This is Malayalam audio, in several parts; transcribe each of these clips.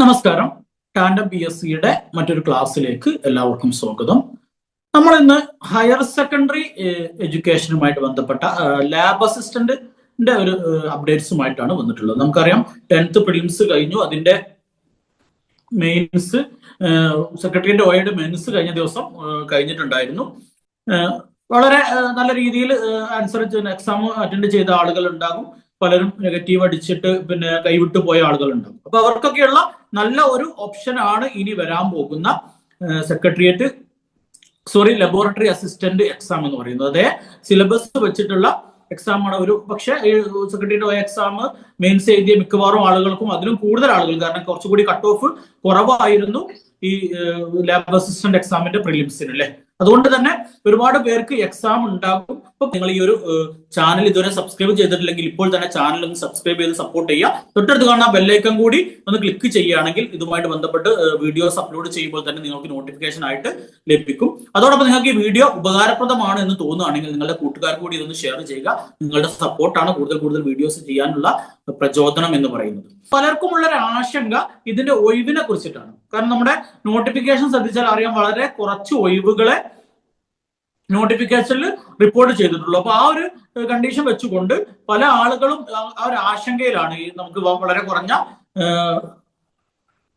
നമസ്കാരം. ടാൻഡം പി എസ് സിയുടെ മറ്റൊരു ക്ലാസ്സിലേക്ക് എല്ലാവർക്കും സ്വാഗതം. നമ്മൾ ഇന്ന് ഹയർ സെക്കൻഡറി എഡ്യൂക്കേഷനുമായിട്ട് ബന്ധപ്പെട്ട ലാബ് അസിസ്റ്റന്റിന്റെ ഒരു അപ്ഡേറ്റ്സുമായിട്ടാണ് വന്നിട്ടുള്ളത്. നമുക്കറിയാം 10th പ്രിലിംസ് കഴിഞ്ഞു. അതിന്റെ മെയിൻസ് സെക്രട്ടേറിയറ്റ് OAയുടെ മെയിൻസ് കഴിഞ്ഞ ദിവസം കഴിഞ്ഞിട്ടുണ്ടായിരുന്നു. വളരെ നല്ല രീതിയിൽ ആൻസർ എക്സാം അറ്റൻഡ് ചെയ്ത ആളുകൾ ഉണ്ടാകും. പലരും നെഗറ്റീവ് അടിച്ചിട്ട് കൈവിട്ടു പോയ ആളുകളുണ്ടാകും. അപ്പൊ അവർക്കൊക്കെയുള്ള നല്ല ഒരു ഓപ്ഷൻ ആണ് ഇനി വരാൻ പോകുന്ന ലബോറട്ടറി അസിസ്റ്റന്റ് എക്സാം എന്ന് പറയുന്നത്. അതേ സിലബസ് വെച്ചിട്ടുള്ള എക്സാം ആണ്. ഒരു പക്ഷേ സെക്രട്ടേറിയറ്റ് OA എക്സാം മെയിൻസ് എഴുതിയ മിക്കവാറും ആളുകൾക്കും അതിലും കൂടുതൽ ആളുകൾ, കാരണം കുറച്ചുകൂടി കട്ട് ഓഫ് കുറവായിരുന്നു ഈ ലാബ് അസിസ്റ്റന്റ് എക്സാമിന്റെ പ്രിലിംസിന് അല്ലേ. അതുകൊണ്ട് തന്നെ ഒരുപാട് പേർക്ക് എക്സാം ഉണ്ടാകും. അപ്പൊ നിങ്ങൾ ഈ ഒരു ചാനൽ ഇതുവരെ സബ്സ്ക്രൈബ് ചെയ്തിട്ടില്ലെങ്കിൽ ഇപ്പോൾ തന്നെ ചാനൽ ഒന്ന് സബ്സ്ക്രൈബ് ചെയ്ത് സപ്പോർട്ട് ചെയ്യുക. തൊട്ടടുത്ത് കാണുന്ന ബെല്ലൈക്കൺ കൂടി ഒന്ന് ക്ലിക്ക് ചെയ്യുകയാണെങ്കിൽ ഇതുമായിട്ട് ബന്ധപ്പെട്ട് വീഡിയോസ് അപ്ലോഡ് ചെയ്യുമ്പോൾ തന്നെ നിങ്ങൾക്ക് നോട്ടിഫിക്കേഷൻ ആയിട്ട് ലഭിക്കും. അതോടൊപ്പം നിങ്ങൾക്ക് ഈ വീഡിയോ ഉപകാരപ്രദമാണ് എന്ന് തോന്നുകയാണെങ്കിൽ നിങ്ങളുടെ കൂട്ടുകാർക്ക് കൂടി ഇതൊന്ന് ഷെയർ ചെയ്യുക. നിങ്ങളുടെ സപ്പോർട്ടാണ് കൂടുതൽ വീഡിയോസ് ചെയ്യാനുള്ള പ്രചോദനം എന്ന് പറയുന്നത്. പലർക്കുമുള്ള ഒരു ആശങ്ക ഇതിന്റെ ഒഴിവിനെ കുറിച്ചിട്ടാണ്. കാരണം നമ്മുടെ നോട്ടിഫിക്കേഷൻ ശ്രദ്ധിച്ചാൽ അറിയാം, വളരെ കുറച്ച് ഒഴിവുകളെ നോട്ടിഫിക്കേഷനിൽ റിപ്പോർട്ട് ചെയ്തിട്ടുള്ളൂ. അപ്പൊ ആ ഒരു കണ്ടീഷൻ വെച്ചുകൊണ്ട് പല ആളുകളും ആ ഒരു ആശങ്കയിലാണ്. ഈ നമുക്ക് വളരെ കുറഞ്ഞ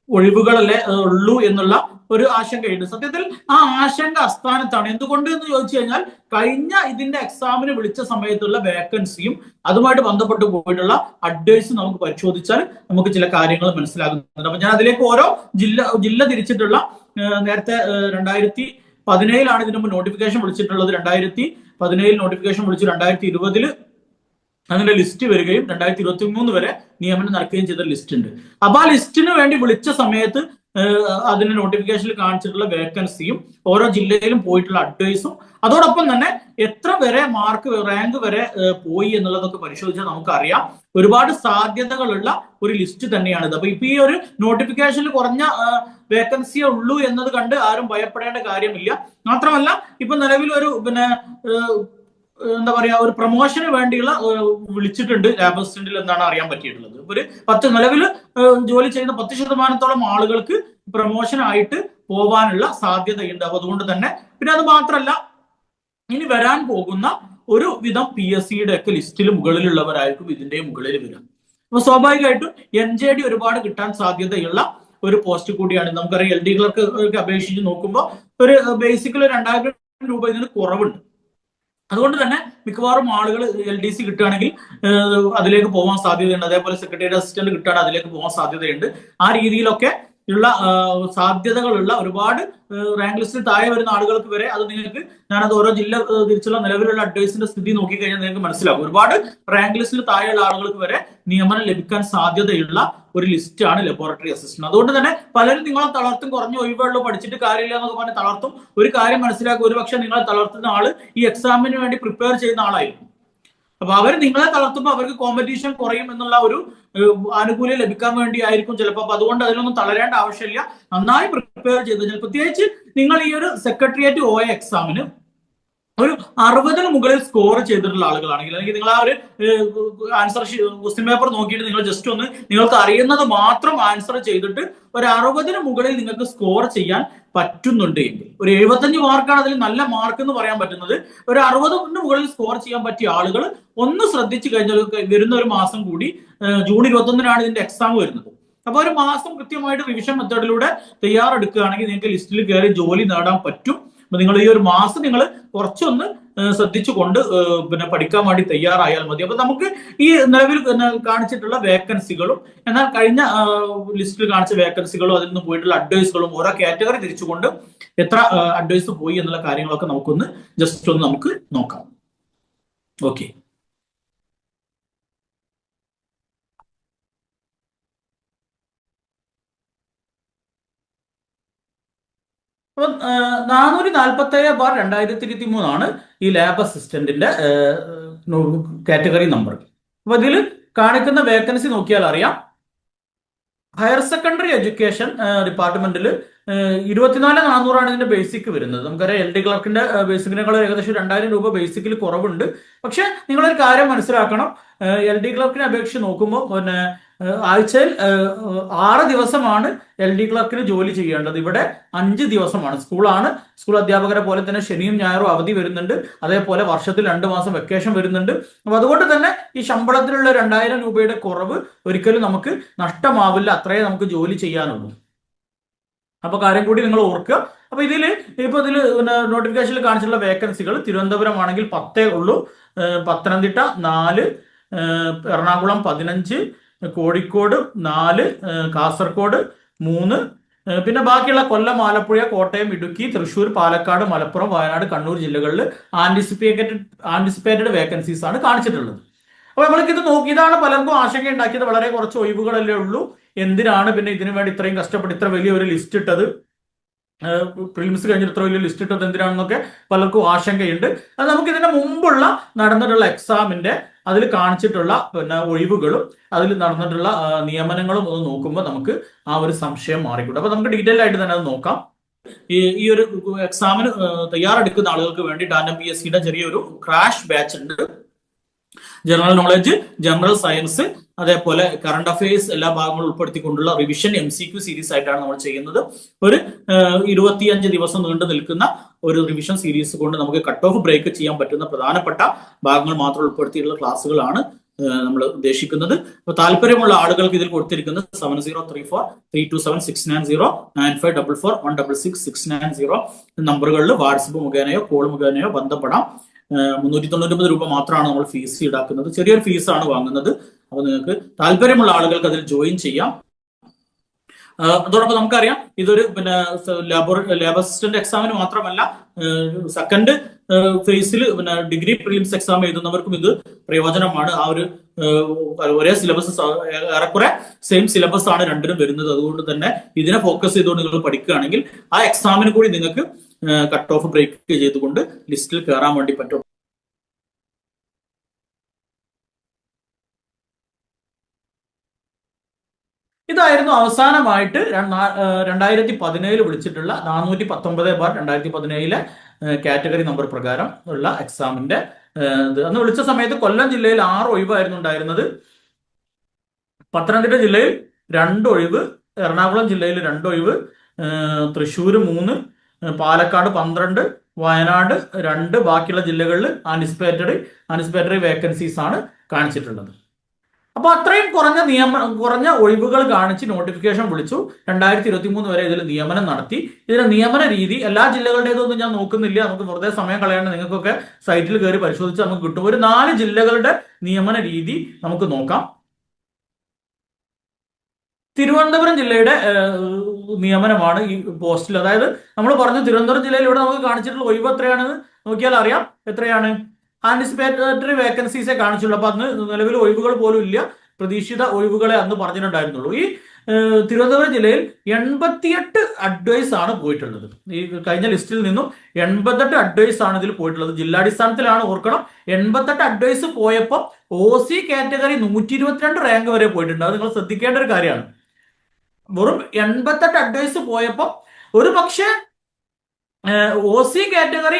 ഒഴിവുകളല്ലേ ഉള്ളൂ എന്നുള്ള ഒരു ആശങ്കയുണ്ട്. സത്യത്തിൽ ആ ആശങ്ക അസ്ഥാനത്താണ്. എന്തുകൊണ്ട് എന്ന് ചോദിച്ചു കഴിഞ്ഞാൽ കഴിഞ്ഞ ഇതിന്റെ എക്സാമിന് വിളിച്ച സമയത്തുള്ള വേക്കൻസിയും അതുമായിട്ട് ബന്ധപ്പെട്ട് പോയിട്ടുള്ള അഡ്വൈസ് നമുക്ക് പരിശോധിച്ചാൽ നമുക്ക് ചില കാര്യങ്ങൾ മനസ്സിലാകുന്നുണ്ട്. അപ്പൊ ഞാൻ അതിലേക്ക് ഓരോ ജില്ല തിരിച്ചിട്ടുള്ള, നേരത്തെ 2017 ഇതിനു മുമ്പ് നോട്ടിഫിക്കേഷൻ വിളിച്ചിട്ടുള്ളത്. 2017 നോട്ടിഫിക്കേഷൻ വിളിച്ചു. 2020 അതിന്റെ ലിസ്റ്റ് വരികയും 2023 വരെ നിയമനം നടക്കുകയും ചെയ്ത ലിസ്റ്റ് ഉണ്ട്. അപ്പൊ ആ ലിസ്റ്റിന് വേണ്ടി വിളിച്ച സമയത്ത് അതിന്റെ നോട്ടിഫിക്കേഷനിൽ കാണിച്ചിട്ടുള്ള വേക്കൻസിയും ഓരോ ജില്ലയിലും പോയിട്ടുള്ള അഡ്വൈസും അതോടൊപ്പം തന്നെ എത്ര വരെ റാങ്ക് വരെ പോയി എന്നുള്ളതൊക്കെ പരിശോധിച്ചാൽ നമുക്കറിയാം ഒരുപാട് സാധ്യതകളുള്ള ഒരു ലിസ്റ്റ് തന്നെയാണിത്. അപ്പൊ ഇപ്പൊ ഈ ഒരു നോട്ടിഫിക്കേഷനിൽ കുറഞ്ഞ വേക്കൻസിയേ ഉള്ളൂ എന്നത് കണ്ട് ആരും ഭയപ്പെടേണ്ട കാര്യമില്ല. മാത്രമല്ല ഇപ്പൊ നിലവിൽ ഒരു ഒരു പ്രൊമോഷന് വേണ്ടിയുള്ള വിളിച്ചിട്ടുണ്ട് ലാബ് അസിസ്റ്റന്റിൽ എന്നാണ് അറിയാൻ പറ്റിയിട്ടുള്ളത്. ഒരു നിലവിൽ ജോലി ചെയ്യുന്ന 10% ആളുകൾക്ക് പ്രൊമോഷൻ ആയിട്ട് പോവാനുള്ള സാധ്യതയുണ്ട്. അപ്പൊ അതുകൊണ്ട് തന്നെ അത് മാത്രമല്ല, ഇനി വരാൻ പോകുന്ന ഒരു വിധം PSCയുടെ ഒക്കെ ലിസ്റ്റിൽ മുകളിലുള്ളവരായിരിക്കും ഇതിന്റെ മുകളിൽ വരിക. അപ്പൊ സ്വാഭാവികമായിട്ടും NJD ഒരുപാട് കിട്ടാൻ സാധ്യതയുള്ള ഒരു പോസ്റ്റ് കൂടിയാണ്. നമുക്കറിയാം LD ക്ലർക്ക് അപേക്ഷിച്ച് നോക്കുമ്പോൾ ഒരു ബേസിക്കലി 2000 രൂപ ഇതിന് കുറവുണ്ട്. അതുകൊണ്ട് തന്നെ മിക്കവാറും ആളുകൾ LDC കിട്ടുകയാണെങ്കിൽ അതിലേക്ക് പോകാൻ സാധ്യതയുണ്ട്. അതേപോലെ സെക്രട്ടേറിയറ്റ് അസിസ്റ്റന്റ് കിട്ടുകയാണെങ്കിൽ അതിലേക്ക് പോകാൻ സാധ്യതയുണ്ട്. ആ രീതിയിലൊക്കെ ഉള്ള സാധ്യതകളുള്ള ഒരുപാട് റാങ്ക് ലിസ്റ്റിൽ താഴെ വരുന്ന ആളുകൾക്ക് വരെ നിങ്ങൾക്ക് ഞാനത് ഓരോ ജില്ല തിരിച്ചുള്ള നിലവിലുള്ള അഡ്വൈസിന്റെ സ്ഥിതി നോക്കിക്കഴിഞ്ഞാൽ നിങ്ങൾക്ക് മനസ്സിലാകും. ഒരുപാട് റാങ്ക് ലിസ്റ്റിൽ താഴെയുള്ള ആളുകൾക്ക് വരെ നിയമനം ലഭിക്കാൻ സാധ്യതയുള്ള ഒരു ലിസ്റ്റാണ് ലബോറട്ടറി അസിസ്റ്റന്റ്. അതുകൊണ്ട് തന്നെ പലരും നിങ്ങളെ തളർത്തും, കുറഞ്ഞ ഒഴിവുള്ളൂ, പഠിച്ചിട്ട് കാര്യമില്ല എന്നൊക്കെ പറഞ്ഞ് തളർത്തും. ഒരു കാര്യം മനസ്സിലാക്കുക, ഒരുപക്ഷെ നിങ്ങളെ തളർത്തുന്ന ആള് ഈ എക്സാമിന് വേണ്ടി പ്രിപ്പയർ ചെയ്യുന്ന ആളായിരിക്കും. അപ്പൊ അവർ നിങ്ങളെ തളർത്തുമ്പോൾ അവർക്ക് കോമ്പറ്റീഷൻ കുറയും എന്നുള്ള ഒരു ആനുകൂല്യം ലഭിക്കാൻ വേണ്ടി ആയിരിക്കും ചിലപ്പോൾ. അപ്പൊ അതുകൊണ്ട് അതിലൊന്നും തളരേണ്ട ആവശ്യമില്ല. നന്നായി പ്രിപ്പയർ ചെയ്ത്, പ്രത്യേകിച്ച് നിങ്ങൾ ഈ ഒരു സെക്രട്ടേറിയറ്റ് OA എക്സാമിന് ഒരു 60-ന് മുകളിൽ സ്കോർ ചെയ്തിട്ടുള്ള ആളുകളാണെങ്കിൽ, അല്ലെങ്കിൽ നിങ്ങൾ ആ ഒരു ആൻസർ ക്വസ്റ്റ്യൻ പേപ്പർ നോക്കിയിട്ട് നിങ്ങൾ ജസ്റ്റ് ഒന്ന് നിങ്ങൾക്ക് അറിയുന്നത് മാത്രം ആൻസർ ചെയ്തിട്ട് ഒരു 60-ന് മുകളിൽ നിങ്ങൾക്ക് സ്കോർ ചെയ്യാൻ പറ്റുന്നുണ്ട് എങ്കിൽ, ഒരു 75 മാർക്കാണ് അതിൽ നല്ല മാർക്ക് എന്ന് പറയാൻ പറ്റുന്നത്. ഒരു 60-ന് മുകളിൽ സ്കോർ ചെയ്യാൻ പറ്റിയ ആളുകൾ ഒന്ന് ശ്രദ്ധിച്ചു കഴിഞ്ഞാൽ വരുന്ന ഒരു മാസം കൂടി, ജൂൺ 21-നാണ് ഇതിന്റെ എക്സാം വരുന്നത്. അപ്പൊ ഒരു മാസം കൃത്യമായിട്ട് റിവിഷൻ മെത്തേഡിലൂടെ തയ്യാറെടുക്കുകയാണെങ്കിൽ നിങ്ങൾക്ക് ലിസ്റ്റിൽ കയറി ജോലി നേടാൻ പറ്റും. അപ്പൊ നിങ്ങൾ ഈ ഒരു മാസം നിങ്ങൾ കുറച്ചൊന്ന് ശ്രദ്ധിച്ചുകൊണ്ട് പഠിക്കാൻ വേണ്ടി തയ്യാറായാൽ മതി. അപ്പൊ നമുക്ക് ഈ നിലവിൽ കാണിച്ചിട്ടുള്ള വേക്കൻസികളും എന്നാൽ കഴിഞ്ഞ ലിസ്റ്റിൽ കാണിച്ച വേക്കൻസികളും അതിൽ നിന്ന് പോയിട്ടുള്ള അഡ്വൈസുകളും ഓരോ കാറ്റഗറി തിരിച്ചുകൊണ്ട് എത്ര അഡ്വൈസ് പോയി എന്നുള്ള കാര്യങ്ങളൊക്കെ നമുക്കൊന്ന് ജസ്റ്റ് ഒന്ന് നമുക്ക് നോക്കാം. ഓക്കെ, അപ്പൊ 447/2023 ഈ ലാബ് അസിസ്റ്റന്റിന്റെ കാറ്റഗറി നമ്പർ. അപ്പൊ ഇതിൽ കാണിക്കുന്ന വേക്കൻസി നോക്കിയാൽ അറിയാം, ഹയർ സെക്കൻഡറി എഡ്യൂക്കേഷൻ ഡിപ്പാർട്ട്മെന്റിൽ 24,400 ഇതിന്റെ ബേസിക് വരുന്നത്. നമുക്കറിയാം LD ക്ലർക്കിന്റെ ബേസിക്കിനേക്കാൾ ഏകദേശം 2000 രൂപ ബേസിക്കിൽ കുറവുണ്ട്. പക്ഷെ നിങ്ങളൊരു കാര്യം മനസ്സിലാക്കണം, LD ക്ലർക്കിനെ അപേക്ഷിച്ച് നോക്കുമ്പോൾ ആഴ്ചയിൽ 6 ദിവസമാണ് LD ക്ലർക്കിന് ജോലി ചെയ്യേണ്ടത്. ഇവിടെ 5 ദിവസമാണ്. സ്കൂൾ അധ്യാപകരെ പോലെ തന്നെ ശനിയും ഞായറും അവധി വരുന്നുണ്ട്. അതേപോലെ വർഷത്തിൽ 2 മാസം വെക്കേഷൻ വരുന്നുണ്ട്. അപ്പൊ അതുകൊണ്ട് തന്നെ ഈ ശമ്പളത്തിലുള്ള 2000 രൂപയുടെ കുറവ് ഒരിക്കലും നമുക്ക് നഷ്ടമാവില്ല. അത്രയേ നമുക്ക് ജോലി ചെയ്യാനുള്ളൂ. അപ്പൊ കാര്യം കൂടി നിങ്ങൾ ഓർക്കുക. അപ്പൊ ഇതില് നോട്ടിഫിക്കേഷനിൽ കാണിച്ചിട്ടുള്ള വേക്കൻസികൾ തിരുവനന്തപുരം ആണെങ്കിൽ 10 ഉള്ളൂ, പത്തനംതിട്ട 4, എറണാകുളം 15, കോഴിക്കോട് 4, കാസർഗോഡ് 3, പിന്നെ ബാക്കിയുള്ള കൊല്ലം, ആലപ്പുഴ, കോട്ടയം, ഇടുക്കി, തൃശൂർ, പാലക്കാട്, മലപ്പുറം, വയനാട്, കണ്ണൂർ ജില്ലകളിൽ ആന്റിസിപ്പേറ്റഡ് വേക്കൻസീസ് ആണ് കാണിച്ചിട്ടുള്ളത്. അപ്പൊ നമ്മൾക്ക് ഇത് നോക്കി, ഇതാണ് പലർക്കും ആശങ്ക ഉണ്ടാക്കിയത്. വളരെ കുറച്ച് ഒഴിവുകളല്ലേ ഉള്ളൂ, എന്തിനാണ് പിന്നെ ഇതിനു വേണ്ടി ഇത്രയും കഷ്ടപ്പെട്ട് ഇത്ര വലിയ ഒരു ലിസ്റ്റ് ഇട്ടത്, പ്രിലിംസ് കഴിഞ്ഞിട്ട് ഇത്ര വലിയ ലിസ്റ്റ് ഇട്ടത് എന്തിനാണെന്നൊക്കെ പലർക്കും ആശങ്കയുണ്ട്. അത് നമുക്ക് ഇതിന് മുമ്പുള്ള നടന്നിട്ടുള്ള എക്സാമിന്റെ അതിൽ കാണിച്ചിട്ടുള്ള ഒഴിവുകളും അതിൽ നടന്നിട്ടുള്ള നിയമനങ്ങളും ഒന്ന് നോക്കുമ്പോൾ നമുക്ക് ആ ഒരു സംശയം മാറിക്കിട്ടും. അപ്പൊ നമുക്ക് ഡീറ്റെയിൽ ആയിട്ട് തന്നെ അത് നോക്കാം. ഈ ഒരു എക്സാമിന് തയ്യാറെടുക്കുന്ന ആളുകൾക്ക് വേണ്ടി ടാൻഡം PSCയുടെ ചെറിയൊരു ക്രാഷ് ബാച്ച് ഉണ്ട്. ജനറൽ നോളജ്, ജനറൽ സയൻസ്, അതേപോലെ കറണ്ട് അഫയേഴ്സ് എല്ലാ ഭാഗങ്ങളും ഉൾപ്പെടുത്തിക്കൊണ്ടുള്ള റിവിഷൻ MCQ സീരീസ് ആയിട്ടാണ് നമ്മൾ ചെയ്യുന്നത്. ഒരു 25 ദിവസം നീണ്ടു നിൽക്കുന്ന ഒരു റിവിഷൻ സീരീസ് കൊണ്ട് നമുക്ക് കട്ട് ഓഫ് ബ്രേക്ക് ചെയ്യാൻ പറ്റുന്ന പ്രധാനപ്പെട്ട ഭാഗങ്ങൾ മാത്രം ഉൾപ്പെടുത്തിയിട്ടുള്ള ക്ലാസ്സുകളാണ് നമ്മൾ ഉദ്ദേശിക്കുന്നത്. അപ്പൊ താല്പര്യമുള്ള ആളുകൾക്ക് ഇതിൽ കൊടുത്തിരിക്കുന്നത് 7034327690 9544166690 നമ്പറുകളിൽ വാട്സപ്പ് മുഖേനയോ കോൾ മുഖേനയോ ബന്ധപ്പെടാം. 399 രൂപ മാത്രമാണ് നമ്മൾ ഫീസ് ഈടാക്കുന്നത്. ചെറിയൊരു ഫീസാണ് വാങ്ങുന്നത്. അപ്പൊ നിങ്ങൾക്ക് താല്പര്യമുള്ള ആളുകൾക്ക് അതിൽ ജോയിൻ ചെയ്യാം. അതോടൊപ്പം നമുക്കറിയാം ഇതൊരു ലാബ് അസിസ്റ്റന്റ് എക്സാമിന് മാത്രമല്ല, സെക്കൻഡ് ഫേസിൽ ഡിഗ്രി പ്രിലിംസ് എക്സാം എഴുതുന്നവർക്കും ഇത് പ്രയോജനമാണ്. ആ ഒരു ഒരേ സിലബസ്, ഏറെക്കുറെ സെയിം സിലബസ് ആണ് രണ്ടിനും വരുന്നത്. അതുകൊണ്ട് തന്നെ ഇതിനെ ഫോക്കസ് ചെയ്തുകൊണ്ട് നിങ്ങൾ പഠിക്കുകയാണെങ്കിൽ ആ എക്സാമിന് കൂടി നിങ്ങൾക്ക് കട്ട് ഓഫ് ബ്രേക്ക് ചെയ്തുകൊണ്ട് ലിസ്റ്റിൽ കയറാൻ വേണ്ടി പറ്റും. ഇതായിരുന്നു അവസാനമായിട്ട് 2017 വിളിച്ചിട്ടുള്ള 419/2017 കാറ്റഗറി നമ്പർ പ്രകാരം ഉള്ള എക്സാമിന്റെ അന്ന് വിളിച്ച സമയത്ത് കൊല്ലം ജില്ലയിൽ 6 ഒഴിവായിരുന്നു ഉണ്ടായിരുന്നത്. പത്തനംതിട്ട ജില്ലയിൽ 2 ഒഴിവ്, എറണാകുളം ജില്ലയിൽ 2 ഒഴിവ്, തൃശ്ശൂർ 3, പാലക്കാട് 12, വയനാട് 2, ബാക്കിയുള്ള ജില്ലകളിൽ ആന്റിസിപ്പേറ്ററി വേക്കൻസീസ് ആണ് കാണിച്ചിട്ടുള്ളത്. അപ്പൊ അത്രയും കുറഞ്ഞ ഒഴിവുകൾ കാണിച്ച് നോട്ടിഫിക്കേഷൻ വിളിച്ചു. 2023 വരെ ഇതിൽ നിയമനം നടത്തി. ഇതിന്റെ നിയമന രീതി എല്ലാ ജില്ലകളുടേതൊന്നും ഞാൻ നോക്കുന്നില്ല, നമുക്ക് വെറുതെ സമയം കളയാണ്ട് നിങ്ങൾക്കൊക്കെ സൈറ്റിൽ കയറി പരിശോധിച്ച് നമുക്ക് കിട്ടും. ഒരു 4 ജില്ലകളുടെ നിയമന രീതി നമുക്ക് നോക്കാം. തിരുവനന്തപുരം ജില്ലയുടെ നിയമനമാണ് ഈ പോസ്റ്റിൽ. അതായത് നമ്മൾ പറഞ്ഞു തിരുവനന്തപുരം ജില്ലയിൽ ഇവിടെ നമുക്ക് കാണിച്ചിട്ടുള്ള ഒഴിവ് എത്രയാണെന്ന് നോക്കിയാൽ അറിയാം. എത്രയാണ്? ആന്റിസിപ്പേറ്ററി വേക്കൻസീസെ കാണിച്ചുള്ളൂ. അപ്പൊ അന്ന് നിലവിൽ ഒഴിവുകൾ പോലും ഇല്ല, പ്രതീക്ഷിത ഒഴിവുകളെ അന്ന് പറഞ്ഞിട്ടുണ്ടായിരുന്നുള്ളൂ. ഈ തിരുവനന്തപുരം ജില്ലയിൽ 88 അഡ്വൈസ് ആണ് പോയിട്ടുള്ളത്. ഈ കഴിഞ്ഞ ലിസ്റ്റിൽ നിന്നും 88 അഡ്വൈസ് ആണ് ഇതിൽ പോയിട്ടുള്ളത്. ജില്ലാടിസ്ഥാനത്തിലാണ്, ഓർക്കണം. 88 അഡ്വൈസ് പോയപ്പോൾ OC കാറ്റഗറി 122 റാങ്ക് വരെ പോയിട്ടുണ്ട്. അത് നിങ്ങൾ ശ്രദ്ധിക്കേണ്ട ഒരു കാര്യമാണ്. വെറും 88 അഡ്വൈസ് പോയപ്പോൾ ഒരു പക്ഷേ OC കാറ്റഗറി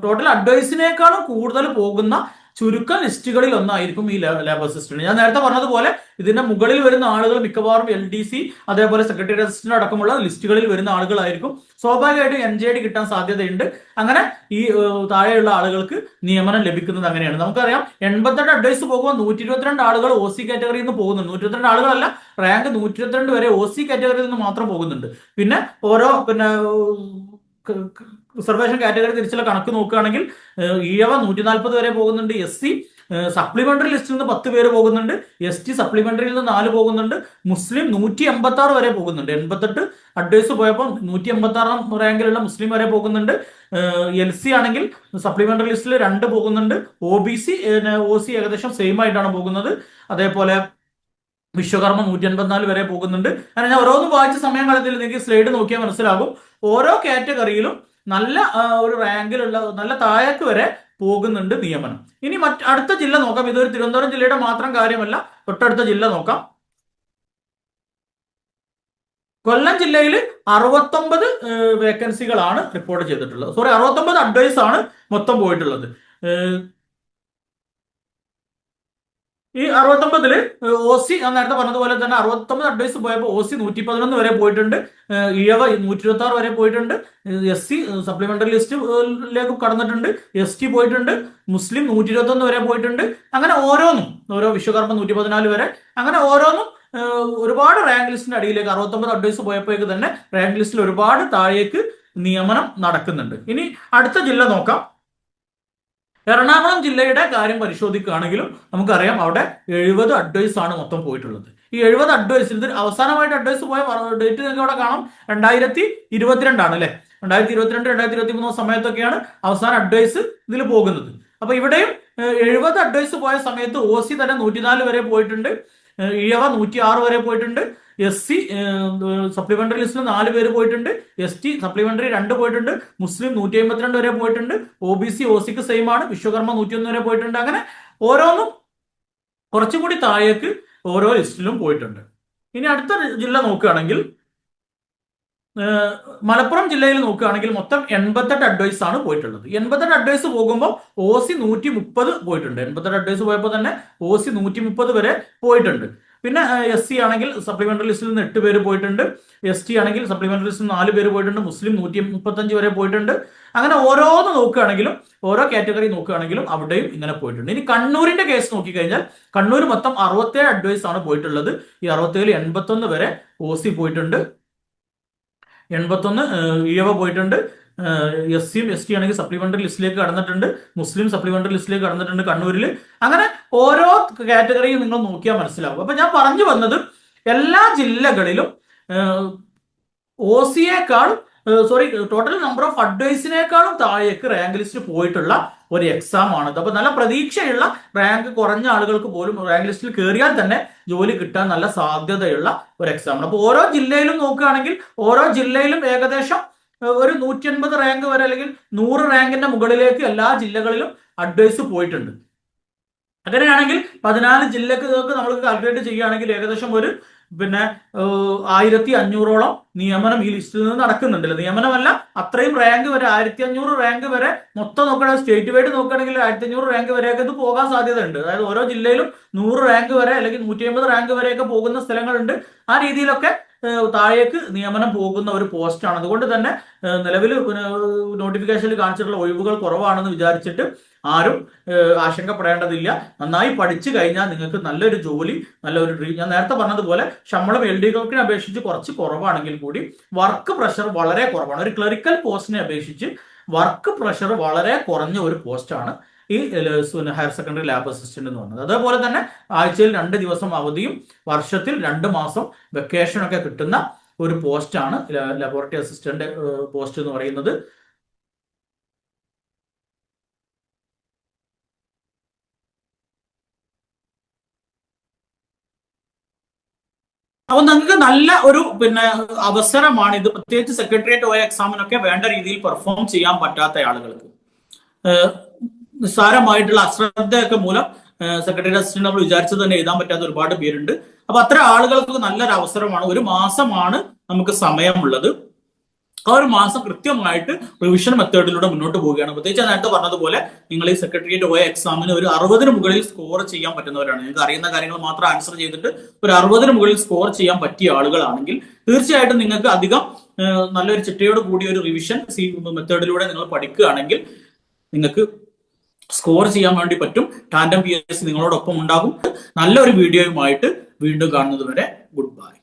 ടോട്ടൽ അഡ്വൈസിനേക്കാളും കൂടുതൽ പോകുന്ന ചുരുക്കം ലിസ്റ്റുകളിൽ ഒന്നായിരിക്കും ഈ ലാബ് അസിസ്റ്റന്റ്. ഞാൻ നേരത്തെ പറഞ്ഞതുപോലെ ഇതിന്റെ മുകളിൽ വരുന്ന ആളുകൾ മിക്കവാറും LDC, അതേപോലെ സെക്രട്ടറി അസിസ്റ്റന്റ് അടക്കമുള്ള ലിസ്റ്റുകളിൽ വരുന്ന ആളുകളായിരിക്കും. സ്വാഭാവികമായിട്ടും NJD കിട്ടാൻ സാധ്യതയുണ്ട്. അങ്ങനെ ഈ താഴെയുള്ള ആളുകൾക്ക് നിയമനം ലഭിക്കുന്നത് അങ്ങനെയാണ്. നമുക്കറിയാം 88 അഡ്വൈസ് പോകുമ്പോൾ 122 ആളുകൾ OC കാറ്റഗറിയിൽ നിന്ന് പോകുന്നുണ്ട്. 122 ആളുകളല്ല, റാങ്ക് 122 വരെ OC കാറ്റഗറിയിൽ നിന്ന് മാത്രം പോകുന്നുണ്ട്. പിന്നെ ഓരോ റിസർവേഷൻ കാറ്റഗറി തിരിച്ചുള്ള കണക്ക് നോക്കുകയാണെങ്കിൽ ഈഴവ 140 വരെ പോകുന്നുണ്ട്, SC സപ്ലിമെന്ററി ലിസ്റ്റിൽ നിന്ന് 10 പേര് പോകുന്നുണ്ട്, ST സപ്ലിമെന്ററിയിൽ നിന്ന് 4 പോകുന്നുണ്ട്, മുസ്ലിം 186 വരെ പോകുന്നുണ്ട്. 88 അഡ്വൈസ് പോയപ്പോൾ 186 റാങ്കിലുള്ള മുസ്ലിം വരെ പോകുന്നുണ്ട്. LC ആണെങ്കിൽ സപ്ലിമെന്ററി ലിസ്റ്റിൽ 2 പോകുന്നുണ്ട്. OBC OC ഏകദേശം സെയിം ആയിട്ടാണ് പോകുന്നത്. അതേപോലെ വിശ്വകർമ്മ 184 വരെ പോകുന്നുണ്ട്. അങ്ങനെ ഞാൻ ഓരോന്നും വായിച്ച സമയം കളത്തിൽ നിങ്ങൾക്ക് സ്ലൈഡ് നോക്കിയാൽ മനസ്സിലാകും. ഓരോ കാറ്റഗറിയിലും നല്ല ഒരു റാങ്കിലുള്ള നല്ല താഴേക്ക് വരെ പോകുന്നുണ്ട് നിയമനം. ഇനി അടുത്ത ജില്ല നോക്കാം. ഇതൊരു തിരുവനന്തപുരം ജില്ലയുടെ മാത്രം കാര്യമല്ല, തൊട്ടടുത്ത ജില്ല നോക്കാം. കൊല്ലം ജില്ലയിൽ 69 വേക്കൻസികളാണ് റിപ്പോർട്ട് ചെയ്തിട്ടുള്ളത്. 69 അഡ്വൈസ് ആണ് മൊത്തം പോയിട്ടുള്ളത്. ഈ 69 OC ഞാൻ നേരത്തെ പറഞ്ഞതുപോലെ തന്നെ 69 അഡ്വൈസ് പോയപ്പോൾ OC 111 വരെ പോയിട്ടുണ്ട്, ഇഴവ 126 വരെ പോയിട്ടുണ്ട്, SC സപ്ലിമെന്ററി ലിസ്റ്റിലേക്ക് കടന്നിട്ടുണ്ട്, ST പോയിട്ടുണ്ട്, മുസ്ലിം 121 വരെ പോയിട്ടുണ്ട്. അങ്ങനെ ഓരോ വിശ്വകർമ്മ 114 വരെ, അങ്ങനെ ഓരോന്നും ഒരുപാട് റാങ്ക് ലിസ്റ്റിന്റെ അടിയിലേക്ക് 69 അഡ്വൈസ് പോയപ്പോഴേക്ക് തന്നെ റാങ്ക് ലിസ്റ്റിൽ ഒരുപാട് താഴേക്ക് നിയമനം നടക്കുന്നുണ്ട്. ഇനി അടുത്ത ജില്ല നോക്കാം. എറണാകുളം ജില്ലയുടെ കാര്യം പരിശോധിക്കുകയാണെങ്കിലും നമുക്കറിയാം അവിടെ 70 അഡ്വൈസ് ആണ് മൊത്തം പോയിട്ടുള്ളത്. ഈ 70 അഡ്വൈസ് ഇത് അവസാനമായിട്ട് അഡ്വൈസ് പോയ ഡേറ്റ് നിങ്ങൾക്ക് അവിടെ കാണാം, 2022 ആണ് അല്ലെ. 2022 2023 സമയത്തൊക്കെയാണ് അവസാന അഡ്വൈസ് ഇതിൽ പോകുന്നത്. അപ്പൊ ഇവിടെയും 70 അഡ്വൈസ് പോയ സമയത്ത് OC തന്നെ 104 വരെ പോയിട്ടുണ്ട്, ഇഴവ 106 വരെ പോയിട്ടുണ്ട്, SC സപ്ലിമെന്ററി ലിസ്റ്റിൽ 4 പേര് പോയിട്ടുണ്ട്, ST സപ്ലിമെന്ററി 2 പോയിട്ടുണ്ട്, മുസ്ലിം 152 വരെ പോയിട്ടുണ്ട്, OBC OCക്ക് സെയിം ആണ്, വിശ്വകർമ്മ 101 വരെ പോയിട്ടുണ്ട്. അങ്ങനെ ഓരോന്നും കുറച്ചും കൂടി താഴേക്ക് ഓരോ ലിസ്റ്റിലും പോയിട്ടുണ്ട്. ഇനി അടുത്ത ജില്ല നോക്കുകയാണെങ്കിൽ മലപ്പുറം ജില്ലയിൽ നോക്കുകയാണെങ്കിൽ മൊത്തം 88 അഡ്വൈസ് ആണ് പോയിട്ടുള്ളത്. 88 അഡ്വൈസ് പോകുമ്പോൾ OC 130 പോയിട്ടുണ്ട്. 88 അഡ്വൈസ് പോയപ്പോൾ തന്നെ OC 130 വരെ പോയിട്ടുണ്ട്. പിന്നെ SC ആണെങ്കിൽ സപ്ലിമെന്ററി ലിസ്റ്റിൽ നിന്ന് 8 പേര് പോയിട്ടുണ്ട്, ST ആണെങ്കിൽ സപ്ലിമെന്ററി ലിസ്റ്റിൽ നിന്ന് 4 പേര് പോയിട്ടുണ്ട്, മുസ്ലിം 135 വരെ പോയിട്ടുണ്ട്. അങ്ങനെ ഓരോന്ന് നോക്കുകയാണെങ്കിലും ഓരോ കാറ്റഗറി നോക്കുകയാണെങ്കിലും അവിടെയും ഇങ്ങനെ പോയിട്ടുണ്ട്. ഇനി കണ്ണൂരിന്റെ കേസ് നോക്കിക്കഴിഞ്ഞാൽ കണ്ണൂർ മൊത്തം 67 അഡ്വൈസ് ആണ് പോയിട്ടുള്ളത്. ഈ 67 81 വരെ OC പോയിട്ടുണ്ട്, 81 ഇഴവ പോയിട്ടുണ്ട്, SCയും ST ആണെങ്കിൽ സപ്ലിമെന്ററി ലിസ്റ്റിലേക്ക് കടന്നിട്ടുണ്ട്, മുസ്ലിം സപ്ലിമെന്ററി ലിസ്റ്റിലേക്ക് കടന്നിട്ടുണ്ട് കണ്ണൂരിൽ. അങ്ങനെ ഓരോ കാറ്റഗറിയും നിങ്ങൾ നോക്കിയാൽ മനസ്സിലാവും. അപ്പൊ ഞാൻ പറഞ്ഞു വന്നത് എല്ലാ ജില്ലകളിലും OCയേക്കാൾ ടോട്ടൽ നമ്പർ ഓഫ് അഡ്വൈസിനേക്കാളും താഴേക്ക് റാങ്ക് ലിസ്റ്റ് പോയിട്ടുള്ള ഒരു എക്സാം ആണ്. അപ്പൊ നല്ല പ്രതീക്ഷയുള്ള റാങ്ക് കുറഞ്ഞ ആളുകൾക്ക് പോലും റാങ്ക് ലിസ്റ്റിൽ കയറിയാൽ തന്നെ ജോലി കിട്ടാൻ നല്ല സാധ്യതയുള്ള ഒരു എക്സാം ആണ്. അപ്പൊ ഓരോ ജില്ലയിലും നോക്കുകയാണെങ്കിൽ ഓരോ ജില്ലയിലും ഏകദേശം ഒരു 180 റാങ്ക് വരെ അല്ലെങ്കിൽ 100 റാങ്കിന്റെ മുകളിലേക്ക് എല്ലാ ജില്ലകളിലും അഡ്വൈസ് പോയിട്ടുണ്ട്. അങ്ങനെയാണെങ്കിൽ 14 ജില്ലക്ക് നമ്മൾ കാൽക്കുലേറ്റ് ചെയ്യുകയാണെങ്കിൽ ഏകദേശം ഒരു 1500ഓളം നിയമനം ഈ ലിസ്റ്റിൽ നിന്ന് നടക്കുന്നുണ്ടല്ലോ. നിയമനമല്ല, അത്രയും റാങ്ക് വരെ 1500 റാങ്ക് വരെ മൊത്തം നോക്കുകയാണെങ്കിൽ സ്റ്റേറ്റ് വൈഡ് നോക്കുകയാണെങ്കിൽ 1500 റാങ്ക് വരെയൊക്കെ ഇത് പോകാൻ സാധ്യതയുണ്ട്. അതായത് ഓരോ ജില്ലയിലും 100 റാങ്ക് വരെ അല്ലെങ്കിൽ 150 റാങ്ക് വരെയൊക്കെ പോകുന്ന സ്ഥലങ്ങളുണ്ട്. ആ രീതിയിലൊക്കെ താഴേക്ക് നിയമനം പോകുന്ന ഒരു പോസ്റ്റാണ്. അതുകൊണ്ട് തന്നെ നിലവിൽ നോട്ടിഫിക്കേഷനിൽ കാണിച്ചിട്ടുള്ള ഒഴിവുകൾ കുറവാണെന്ന് വിചാരിച്ചിട്ട് ആരും ആശങ്കപ്പെടേണ്ടതില്ല. നന്നായി പഠിച്ചു കഴിഞ്ഞാൽ നിങ്ങൾക്ക് നല്ലൊരു ജോലി, ഞാൻ നേരത്തെ പറഞ്ഞതുപോലെ ശമ്പളം LD-കൾക്കിനെ അപേക്ഷിച്ച് കുറച്ച് കുറവാണെങ്കിൽ കൂടി വർക്ക് പ്രഷർ വളരെ കുറവാണ്. ഒരു ക്ലറിക്കൽ പോസ്റ്റിനെ അപേക്ഷിച്ച് വർക്ക് പ്രഷർ വളരെ കുറഞ്ഞ ഒരു പോസ്റ്റാണ് ഈ ഹയർ സെക്കൻഡറി ലാബ് അസിസ്റ്റന്റ് എന്ന് പറഞ്ഞത്. അതേപോലെ തന്നെ ആഴ്ചയിൽ 2 ദിവസം അവധിയും വർഷത്തിൽ 2 മാസം വെക്കേഷൻ ഒക്കെ കിട്ടുന്ന ഒരു പോസ്റ്റാണ് ലബോറട്ടറി അസിസ്റ്റന്റ് പോസ്റ്റ് എന്ന് പറയുന്നത്. അപ്പൊ നിങ്ങൾക്ക് നല്ല ഒരു അവസരമാണ് ഇത്. പ്രത്യേകിച്ച് സെക്രട്ടേറിയറ്റ് OA എക്സാമിനൊക്കെ വേണ്ട രീതിയിൽ പെർഫോം ചെയ്യാൻ പറ്റാത്ത ആളുകൾക്ക്, നിസ്സാരമായിട്ടുള്ള അശ്രദ്ധയൊക്കെ മൂലം സെക്രട്ടേറിയറ്റ് അസിസ്റ്റന്റ് നമ്മൾ വിചാരിച്ചത് തന്നെ എഴുതാൻ പറ്റാത്ത ഒരുപാട് പേരുണ്ട്. അപ്പൊ അത്ര ആളുകൾക്ക് നല്ലൊരു അവസരമാണ്. 1 മാസമാണ് നമുക്ക് സമയമുള്ളത്. ആ 1 മാസം കൃത്യമായിട്ട് റിവിഷൻ മെത്തേഡിലൂടെ മുന്നോട്ട് പോവുകയാണ്. പ്രത്യേകിച്ച് നേരത്തെ പറഞ്ഞതുപോലെ നിങ്ങൾ ഈ സെക്രട്ടേറിയറ്റ് OA എക്സാമിന് ഒരു 60-ന് മുകളിൽ സ്കോർ ചെയ്യാൻ പറ്റുന്നവരാണ്. നിങ്ങൾക്ക് അറിയുന്ന കാര്യങ്ങൾ മാത്രം ആൻസർ ചെയ്തിട്ട് ഒരു 60-ന് മുകളിൽ സ്കോർ ചെയ്യാൻ പറ്റിയ ആളുകളാണെങ്കിൽ തീർച്ചയായിട്ടും നിങ്ങൾക്ക് അധികം നല്ലൊരു ചിട്ടയോട് കൂടിയ ഒരു റിവിഷൻ മെത്തേഡിലൂടെ നിങ്ങൾ പഠിക്കുകയാണെങ്കിൽ നിങ്ങൾക്ക് സ്കോർ ചെയ്യാൻ വേണ്ടി പറ്റും. ടാൻഡം PSC നിങ്ങളോടൊപ്പം ഉണ്ടാകും. നല്ലൊരു വീഡിയോയുമായിട്ട് വീണ്ടും കാണുന്നത് വരെ ഗുഡ് ബൈ.